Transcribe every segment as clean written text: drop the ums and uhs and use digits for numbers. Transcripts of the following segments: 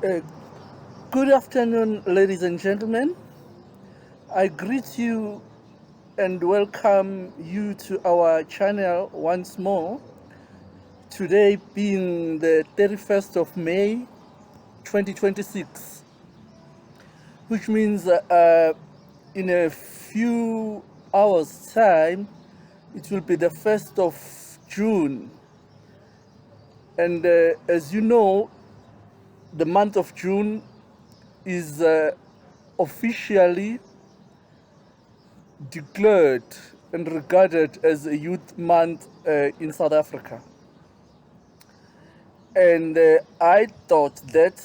Uh, Good afternoon, ladies and gentlemen. I greet you and welcome you to our channel once more. Today being the 31st of May 2026, which means in a few hours' time it will be the 1st of June. And as you know, the month of June is officially declared and regarded as a youth month in South Africa. And I thought that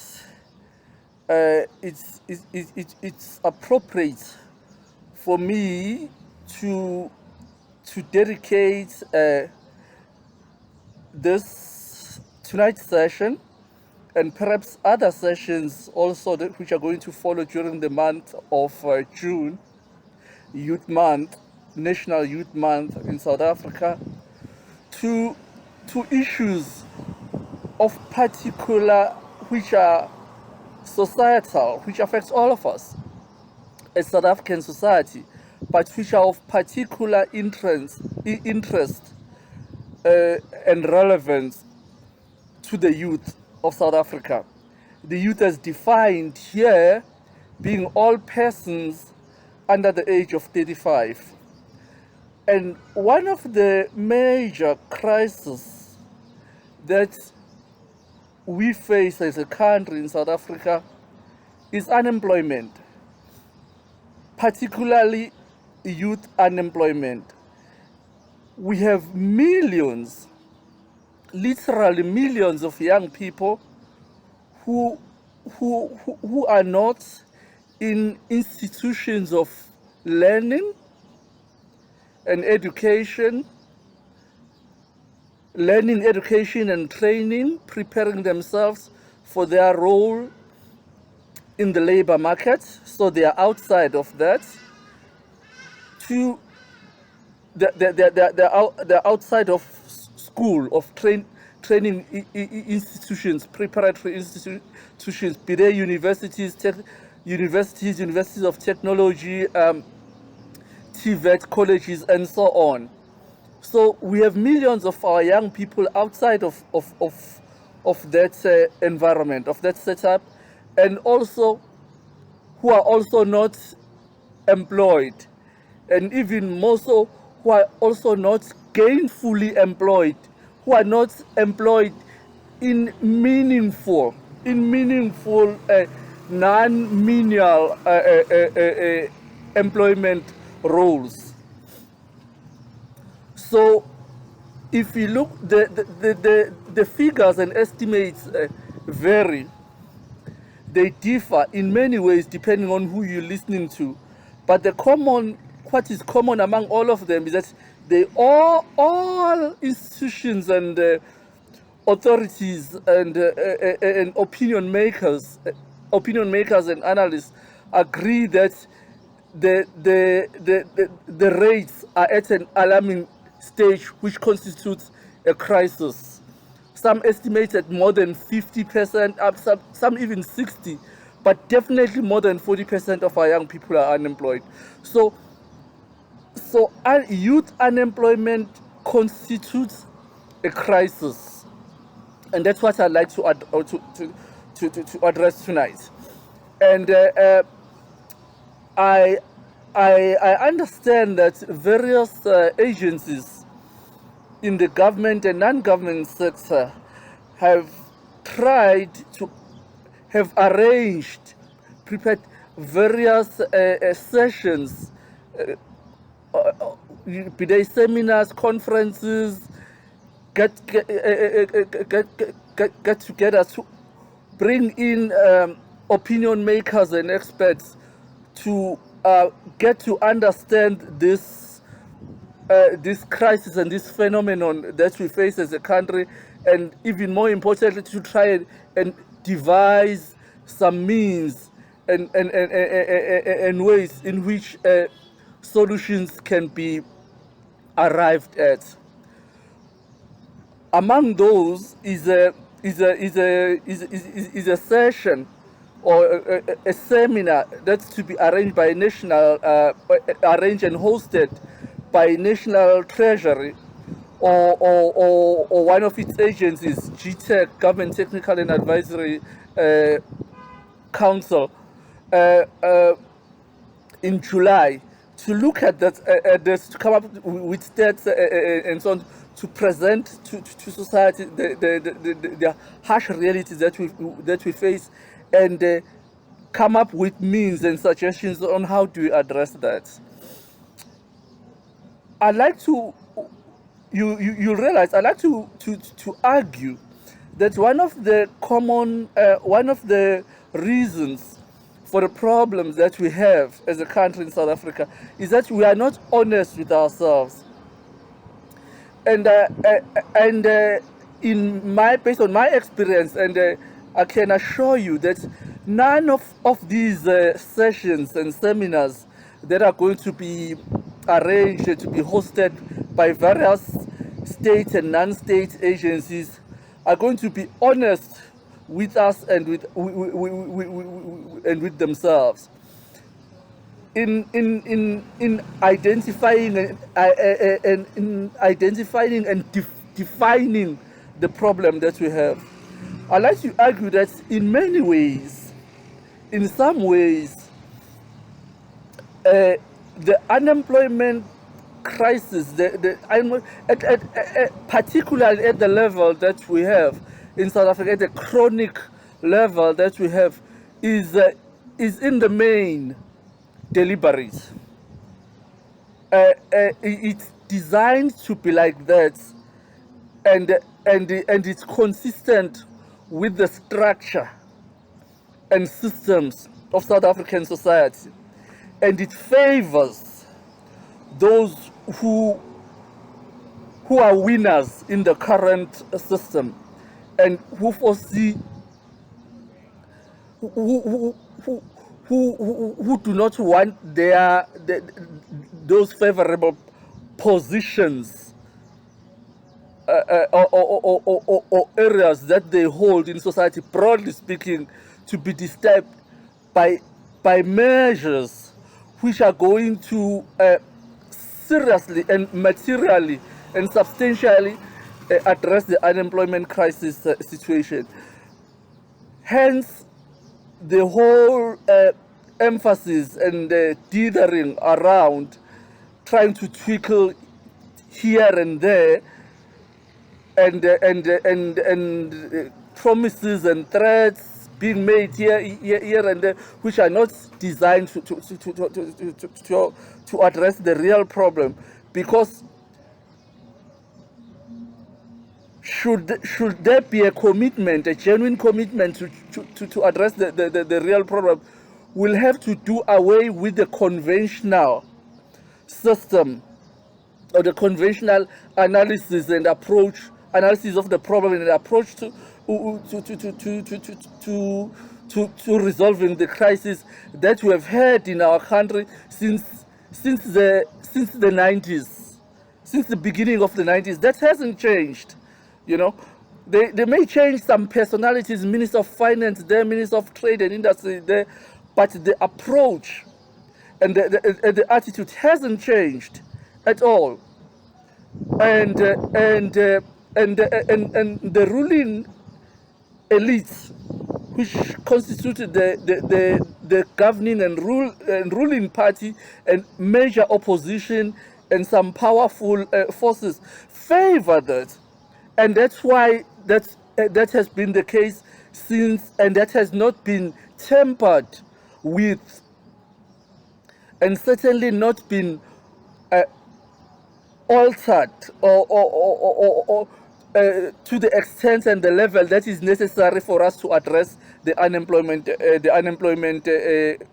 it's appropriate for me to dedicate this tonight's session and perhaps other sessions also which are going to follow during the month of June, Youth Month, National Youth Month in South Africa, to issues of particular which are societal, which affects all of us as South African society, but which are of particular interest and relevance to the youth of South Africa. The youth as defined here being all persons under the age of 35. And one of the major crises that we face as a country in South Africa is unemployment, particularly youth unemployment. We have millions, literally millions of young people who are not in institutions of learning and education, learning, education and training, preparing themselves for their role in the labor market, so they are outside of that. They're outside of school, of training institutions, preparatory institutions, be they universities, universities of technology, TVET colleges, and so on. So we have millions of our young people outside of that environment, of that setup, and also who are also not employed, and even more so who are also not gainfully employed, who are not employed in meaningful non-menial employment roles. So if you look, the figures and estimates vary. They differ in many ways depending on who you're listening to. But what is common among all of them is that they all institutions and authorities and opinion makers and analysts agree that the rates are at an alarming stage, which constitutes a crisis. Some estimate at more than 50%, some even 60%, but definitely more than 40% of our young people are unemployed. So youth unemployment constitutes a crisis, and that's what I'd like to address tonight. And I understand that various agencies in the government and non-government sector have prepared various sessions, be they seminars, conferences, get together to bring in opinion makers and experts to get to understand this crisis and this phenomenon that we face as a country, and even more importantly, to try and devise some means and ways in which solutions can be arrived at. Among those is is a session or a seminar that's to be arranged by arranged and hosted by National Treasury or one of its agencies, GTEC, Government Technical and Advisory Council, uh, uh, in July, to look at that, this, to come up with stats and so on, to present to society the harsh realities that we face, and come up with means and suggestions on how do we address that. I'd like to, you realize, I'd like to argue that one of the reasons for the problems that we have as a country in South Africa is that we are not honest with ourselves. And based on my experience, and I can assure you that none of these sessions and seminars that are going to be arranged to be hosted by various state and non-state agencies are going to be honest with us and with themselves in identifying and defining the problem that we have. I like to argue that in many ways, in some ways, the unemployment crisis, particularly at the level that we have in South Africa, at the chronic level that we have, is in the main deliberate. It's designed to be like that, and it's consistent with the structure and systems of South African society, and it favors those who are winners in the current system, and who foresee who do not want those favorable positions or areas that they hold in society, broadly speaking, to be disturbed by measures which are going to seriously and materially and substantially address the unemployment crisis situation. Hence, the whole emphasis and dithering around trying to twinkle here and there, and promises and threats being made here and there, which are not designed to address the real problem. Because should there be a commitment, a genuine commitment to address the real problem, we'll have to do away with the conventional system, or the conventional analysis of the problem and approach to resolving the crisis that we have had in our country since the 90s, since the beginning of the 90s. That hasn't changed. You know, they may change some personalities, Minister of Finance there, Minister of Trade and Industry there, but the approach and the attitude hasn't changed at all. And the ruling elites, which constituted the governing and ruling party and major opposition and some powerful forces, favor that. And that's why that has been the case since, and that has not been tempered with, and certainly not been altered or to the extent and the level that is necessary for us to address the unemployment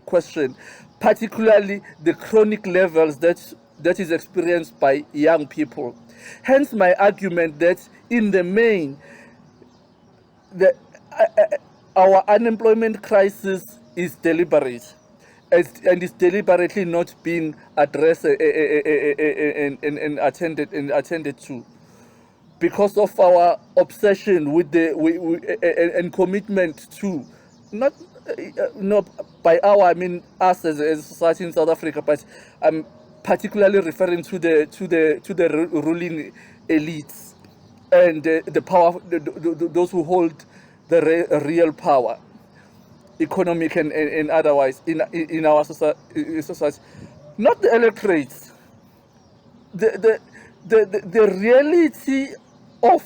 question, particularly the chronic levels that is experienced by young people. Hence my argument that in the main, our unemployment crisis is deliberate, and is deliberately not being addressed and attended to. because of our obsession with and commitment to, not no, by our I mean us as a society in South Africa, but I'm particularly referring to the ruling elites and the power, those who hold the real power, economic and otherwise in our society, not the electorates. The reality of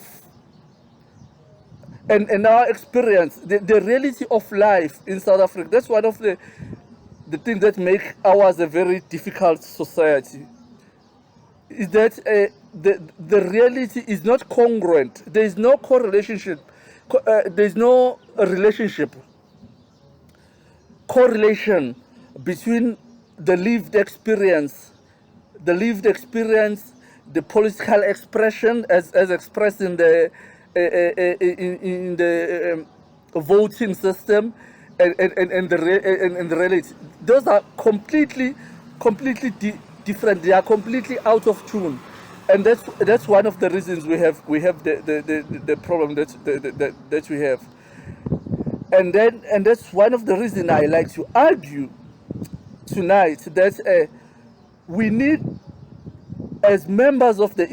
and our experience, the reality of life in South Africa. That's one of the things that make ours a very difficult society. Is that the reality is not congruent. There is no correlation, there is no relationship, correlation between the lived experience, the political expression as expressed in the voting system, and the reality. Those are completely different. They are completely out of tune, and that's one of the reasons we have the problem that we have. And that's one of the reasons I like to argue tonight that we need, as members of the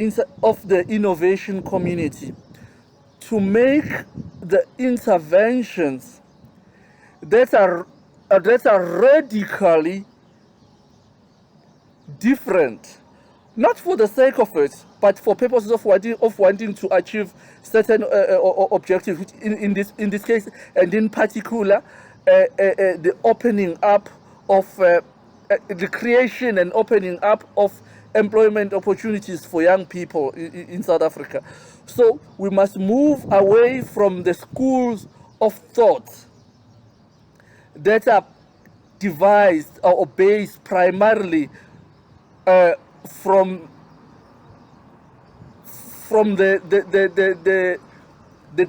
innovation community, to make the interventions that are radically different, not for the sake of it, but for purposes of wanting to achieve certain objectives. In this case, and in particular, the opening up of the creation and opening up of employment opportunities for young people in South Africa. So we must move away from the schools of thought that are devised or based primarily from the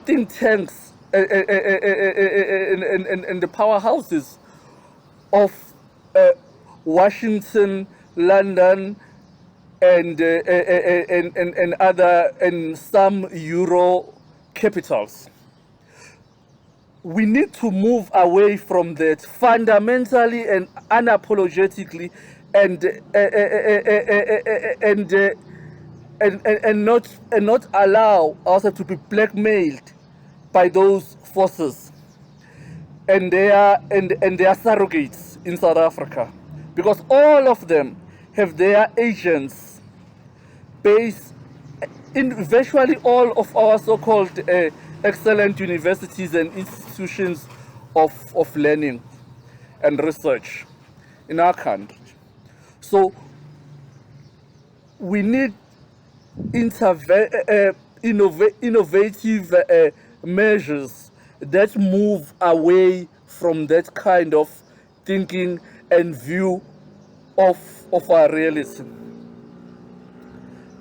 think tanks and the powerhouses of Washington, London, and other and some Euro capitals. We need to move away from that fundamentally and unapologetically, and not allow ourselves to be blackmailed by those forces and their surrogates in South Africa, because all of them have their agents based in virtually all of our so-called excellent universities and institutions of learning and research in our country. So we need innovative measures that move away from that kind of thinking and view of our reality.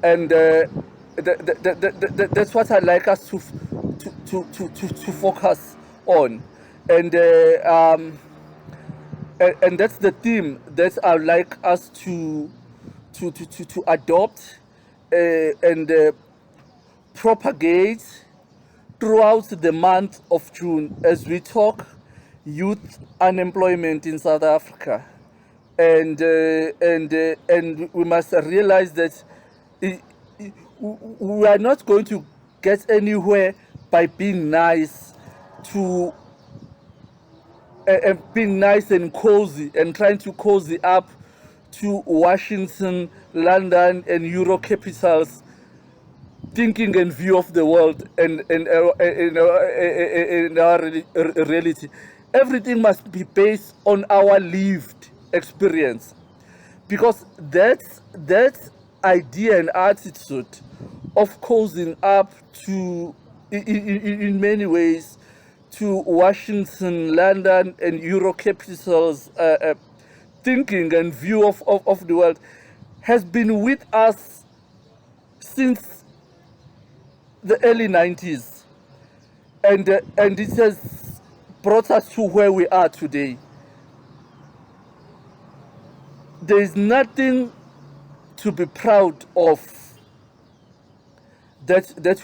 And that's what I'd like us to focus on, and that's the theme that I'd like us to adopt and propagate throughout the month of June as we talk youth unemployment in South Africa, and we must realize that we are not going to get anywhere by being nice to being nice and cozy and trying to cozy up to Washington, London, and Euro capitals thinking and view of the world and our reality. Everything must be based on our lived experience, because that idea and attitude of cozying up to in many ways to Washington, London, and Euro capitals thinking and view of the world has been with us since the early 90s, and it has brought us to where we are today. There is nothing to be proud of that you have